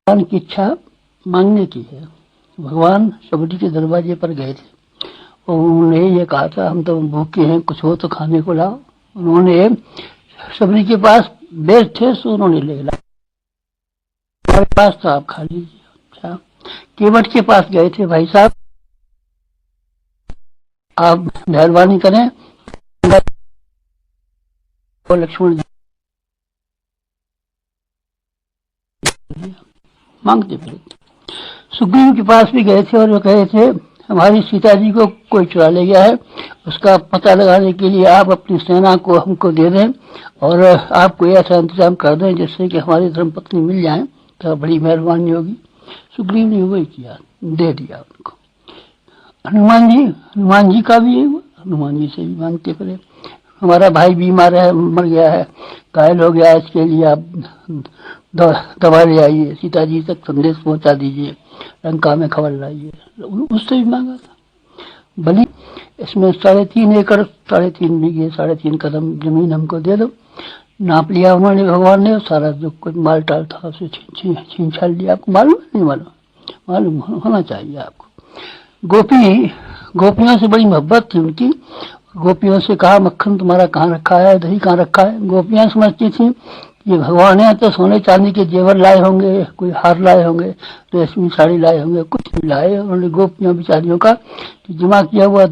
भगवान की इच्छा मांगने की है। भगवान सबरी के दरवाजे पर गए थे और उन्होंने ये कहा था, हम तो भूखे हैं, कुछ हो तो खाने को लाओ। उन्होंने सबरी के पास बेच थे, सो उन्होंने ले ला, हमारे पास तो आप खा लीजिए। अच्छा, केवट के पास गए थे, भाई साहब आप मेहरबानी करें, लक्ष्मण मांगते फिरे। सुग्रीव के पास भी गए थे और वो कहे थे, हमारी सीता जी को कोई चुरा ले गया है, उसका पता लगाने के लिए आप अपनी सेना को हमको दे दें और आप कोई ऐसा इंतजाम कर दें जिससे कि हमारी धर्मपत्नी मिल जाए, तो बड़ी मेहरबानी होगी। सुग्रीव ने वही किया, दे दिया उनको। हनुमान जी का भी यही हुआ, हनुमान जी से भी मांगते फिरे, हमारा भाई बीमार है, मर गया है, घायल हो गया है, इसके लिए आप दवा ले आइए, सीता जी तक संदेश पहुंचा दीजिए, लंका में खबर लाइए, उससे भी मांगा था। बलि इसमें 3.5 एकड़ 3.5 बीघे 3.5 कदम जमीन हमको दे दो। नाप लिया उन्होंने, भगवान ने सारा जो कुछ माल टाल था उसे छीन छाल लिया। आपको मालूम नहीं? मालूम होना चाहिए आपको। गोपियों से बड़ी मोहब्बत थी उनकी। गोपियों से कहा, मक्खन तुम्हारा कहाँ रखा है, दही कहाँ रखा है। गोपियां समझती थी ये भगवान ने तो सोने चांदी के जेवर लाए होंगे, कोई हार लाए होंगे, रेशमी साड़ी लाए होंगे, कुछ नहीं लाए। उन्होंने गोपियों बिचारियों का जमा किया हुआ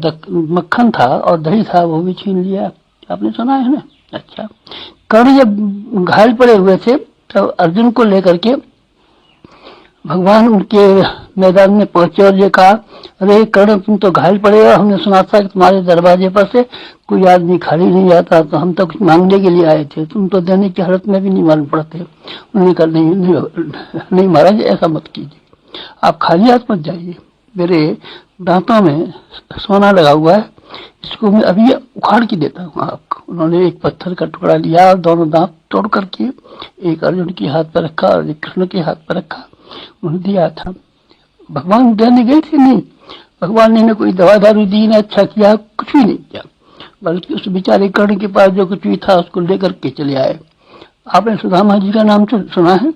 मक्खन था और दही था, वो भी छीन लिया। आपने सुना है ना? अच्छा, कर्ण जब घायल पड़े हुए थे तब अर्जुन को लेकर के भगवान उनके मैदान में पहुंचे और ये कहा, अरे कर्ण तुम तो घायल पड़े हो, हमने सुना था कि तुम्हारे दरवाजे पर से कोई आदमी खाली नहीं आता, तो हम तो कुछ मांगने के लिए आए थे, तुम तो देने की हालत में भी नहीं मालूम पड़ते। उन्होंने कहा, नहीं महाराज, ऐसा मत कीजिए, आप खाली हाथ मत जाइए, मेरे दांतों में सोना लगा हुआ है, इसको मैं अभी उखाड़ के देता हूँ आपको। उन्होंने एक पत्थर का टुकड़ा लिया और दोनों दांत तोड़ करके एक अर्जुन के हाथ पर रखा और एक कृष्ण के हाथ पर रखा, उन्हें दिया था। भगवान देने गए थे? नहीं, भगवान ने कोई दवा दारू दी, ना अच्छा किया, कुछ भी नहीं किया, बल्कि उस बेचारे कर्ण के पास जो कुछ भी था उसको लेकर के चले आए। आपने सुदामा जी का नाम तो सुना है?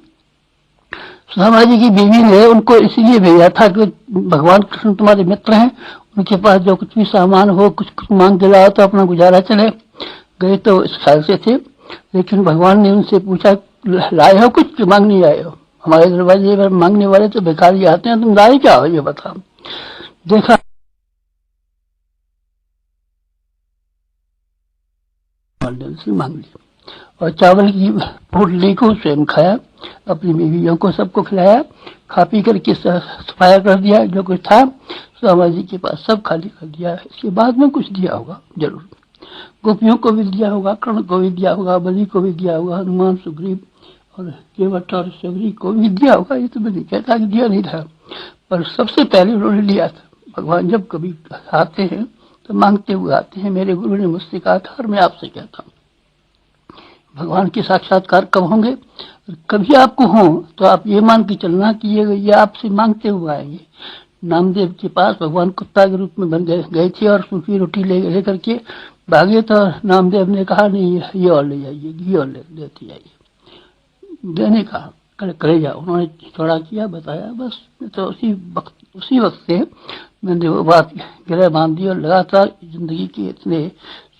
सुदामा जी की बीवी ने उनको इसलिए भेजा था कि भगवान कृष्ण तुम्हारे मित्र हैं, उनके पास जो कुछ भी सामान हो, कुछ मांग के लाओ तो अपना गुजारा चले। गए तो इस ख्याल से थे, लेकिन भगवान ने उनसे पूछा, लाए हो कुछ कि मांग नहीं आए हो? हमारे दरवाजे पर मांगने वाले तो भिखारी आते हैं, तुम लाए क्या हो ये बताओ। देखा से मांग ली और चावल की पोटली को स्वयं खाया, अपनी बीवियों को सबको खिलाया, खा पी करके सफाया कर दिया, जो कुछ था सुदामा जी के पास सब खाली कर दिया। इसके बाद में कुछ दिया होगा जरूर, गोपियों को भी दिया होगा, कर्ण को भी दिया होगा, बलि को भी दिया होगा, हनुमान, सुग्रीव और केवट और सबरी को भी दिया होगा। ये तो मैं नहीं कहता कि दिया नहीं था, पर सबसे पहले उन्होंने लिया था। भगवान जब कभी आते हैं तो मांगते हुए आते हैं। मेरे गुरु ने मुझसे कहा था और मैं आपसे कहता हूँ, भगवान के साक्षात्कार कब होंगे? कभी आपको हो तो आप ये मान के चलना कि ये आपसे मांगते हुए आएंगे। नामदेव के पास भगवान कुत्ता के रूप में बन गए थे और सूखी रोटी ले करके भागे, तो नामदेव ने कहा, नहीं ये और ले जाइए, घी और लेते जाइए, देने का करे जाओ। उन्होंने थोड़ा किया, बताया, बस। तो उसी वक्त से मैंने वो बात गिरह बांध दी और लगातार जिंदगी के इतने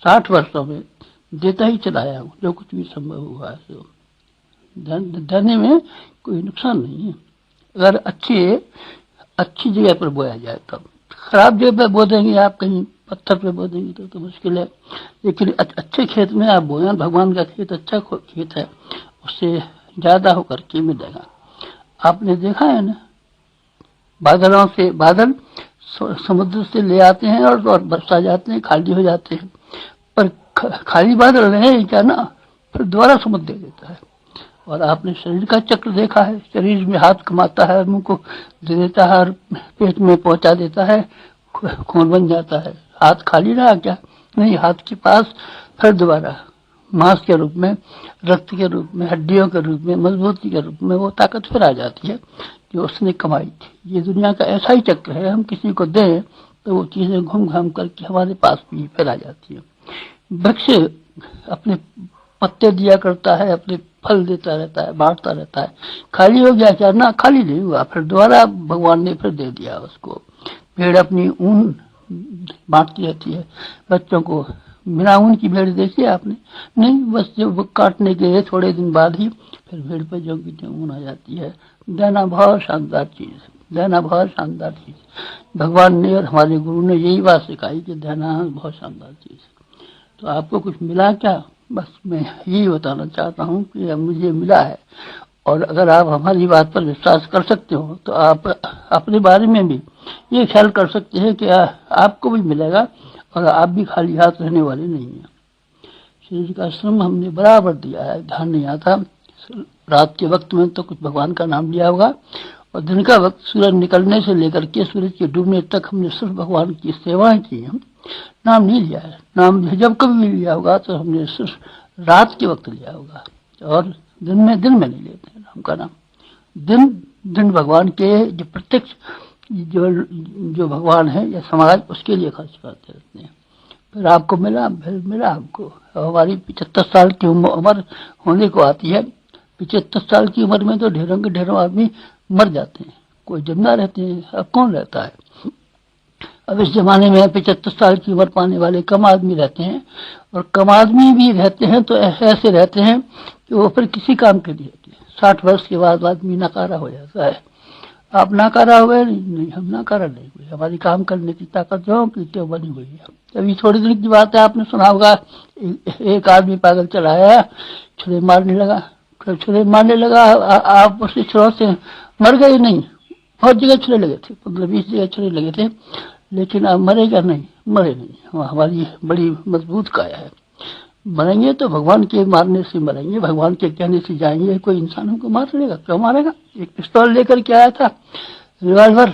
60 वर्षों में देता ही चलाया हूँ, जो कुछ भी संभव हुआ है। तो देने में कोई नुकसान नहीं है, अगर अच्छी जगह पर बोया जाए तब। खराब जगह पर बो देंगे आप, कहीं पत्थर पे बो देंगे तो मुश्किल है, लेकिन अच्छे खेत में आप बोए, भगवान का खेत अच्छा खेत है, उससे ज्यादा होकर के मिलेगा। आपने देखा है ना, बादल समुद्र से ले आते हैं और बरसा जाते हैं, खाली हो जाते हैं, पर खाली बादल रहे क्या ना, फिर दोबारा समुद्र दे देता है। और आपने शरीर का चक्र देखा है, शरीर में हाथ कमाता है, मुंह को दे देता है और पेट में पहुंचा देता है, खून बन जाता है। हाथ खाली रहा क्या? नहीं, हाथ के पास फिर दोबारा मांस के रूप में, रक्त के रूप में, हड्डियों के रूप में, मजबूती के रूप में वो ताकत फिर आ जाती है जो उसने कमाई थी। ये दुनिया का ऐसा ही चक्र है, हम किसी को दें तो वो चीजें घूम घाम करके हमारे पास भी फिर आ जाती है। वृक्ष अपने पत्ते दिया करता है, अपने फल देता रहता है, बांटता रहता है। खाली हो गया क्या? ना, खाली नहीं हुआ, फिर दोबारा भगवान ने फिर दे दिया उसको। भेड़ अपनी ऊन बांटती रहती है बच्चों को। बिना ऊन की भेड़ देखी आपने? नहीं, बस जब काटने के थोड़े दिन बाद ही फिर भेड़ पे जो की ऊन आ जाती है। देना बहुत शानदार चीज है, देना बहुत शानदार चीज। भगवान ने और हमारे गुरु ने यही बात सिखाई कि देना बहुत शानदार चीज है। तो आपको कुछ मिला क्या? बस मैं यही बताना चाहता हूँ कि अब मुझे मिला है, और अगर आप हमारी बात पर विश्वास कर सकते हो तो आप अपने बारे में भी ये ख्याल कर सकते हैं कि आपको भी मिलेगा और आप भी खाली हाथ रहने वाले नहीं हैं। शरीर का श्रम हमने बराबर दिया है, ध्यान नहीं आता। रात के वक्त में तो कुछ भगवान का नाम लिया होगा, और दिन का वक्त सूरज निकलने से लेकर के सूरज के डूबने तक हमने सिर्फ भगवान की सेवाएं की हैं, नाम नहीं लिया है। नाम जब कभी भी लिया होगा तो हमने सिर्फ रात के वक्त लिया होगा, और दिन में नहीं लेते हैं नाम का नाम। दिन भगवान के जो प्रत्यक्ष जो भगवान है या समाज, उसके लिए खर्च करते रहते हैं। फिर आपको मिला, फिर मिला आपको। हमारी 75 साल की उम्र होने को आती है। 75 साल की उम्र में तो ढेरों के ढेरों आदमी मर जाते हैं, कोई जिंदा रहते हैं। अब कौन रहता है? अब इस जमाने में 75 साल की उम्र पाने वाले कम आदमी रहते हैं, और कम आदमी भी रहते हैं तो ऐसे रहते हैं कि वो फिर किसी काम के लिए होते हैं। 60 वर्ष के बाद आदमी नाकारा हो जाता है। आप नाकारा हुए? नहीं, हम नाकारा नहीं हुए। हमारी काम करने की ताकत जो क्यों बनी हुई है। अभी थोड़ी देर की बात है, आपने सुना होगा एक आदमी पैदल चला आया, छुरे मारने लगा। छुरे मारने लगा, आप उसके छुरों से मर गए? नहीं, बहुत जगह छुरे लगे थे, 15-20 जगह छुरे लगे थे, लेकिन आप मरेगा नहीं, मरे नहीं। हमारी बड़ी मजबूत काया है। मरेंगे तो भगवान के मारने से मरेंगे, भगवान के कहने से जाएंगे। कोई इंसान हमको मार लेगा? क्यों मारेगा? एक पिस्तौल लेकर के आया था, रिवाल्वर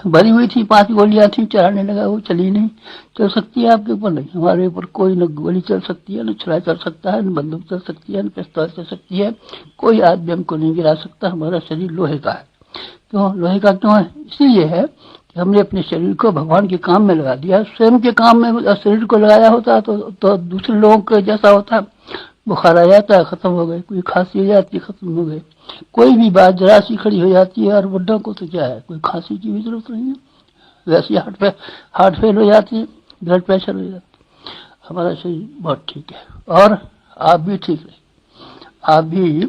भरी हुई थी, 5 गोलियां थी, चलाने लगा, वो चली नहीं। चल सकती है आपके ऊपर? नहीं, हमारे ऊपर कोई न गोली चल सकती है, न छुरा चल सकता है, न बंदूक चल सकती है, न पिस्तौल चल सकती है। कोई आदमी हमको नहीं गिरा सकता। हमारा शरीर लोहे का है। क्यों लोहे का क्यों है? इसलिए है कि हमने अपने शरीर को भगवान के काम में लगा दिया। स्वयं के काम में शरीर को लगाया होता तो दूसरे लोगों के जैसा होता। बुखार आ जाता है, खत्म हो गए। कोई खांसी हो जाती है, खत्म हो गए। कोई भी बात जरा सी खड़ी हो जाती है, और बुढ़ों को तो क्या है, कोई खांसी की भी जरूरत नहीं है। वैसे हार्ट फेल हो जाती है, ब्लड प्रेशर हो जाता है। हमारा शरीर बहुत ठीक है, और आप भी ठीक रहे। आप भी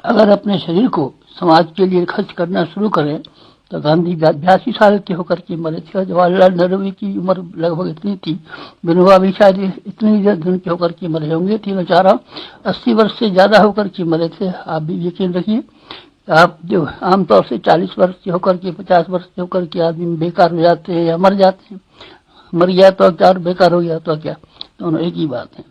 अगर अपने शरीर को समाज के लिए खर्च करना शुरू करें तो गांधी 82 साल के होकर के मरे थे। जवाहरलाल नेहरू की उम्र लगभग इतनी थी। विनोबा भी शायद इतनी दिन के होकर के मरे होंगे, तीनों चारों 80 वर्ष से ज्यादा होकर के मरे थे। आप भी यकीन रखिए, आप जो आमतौर से 40 वर्ष के होकर के 50 वर्ष के होकर के आदमी बेकार हो जाते हैं या मर जाते हैं। मर गया तो क्या, बेकार हो गया तो क्या, दोनों एक ही बात है।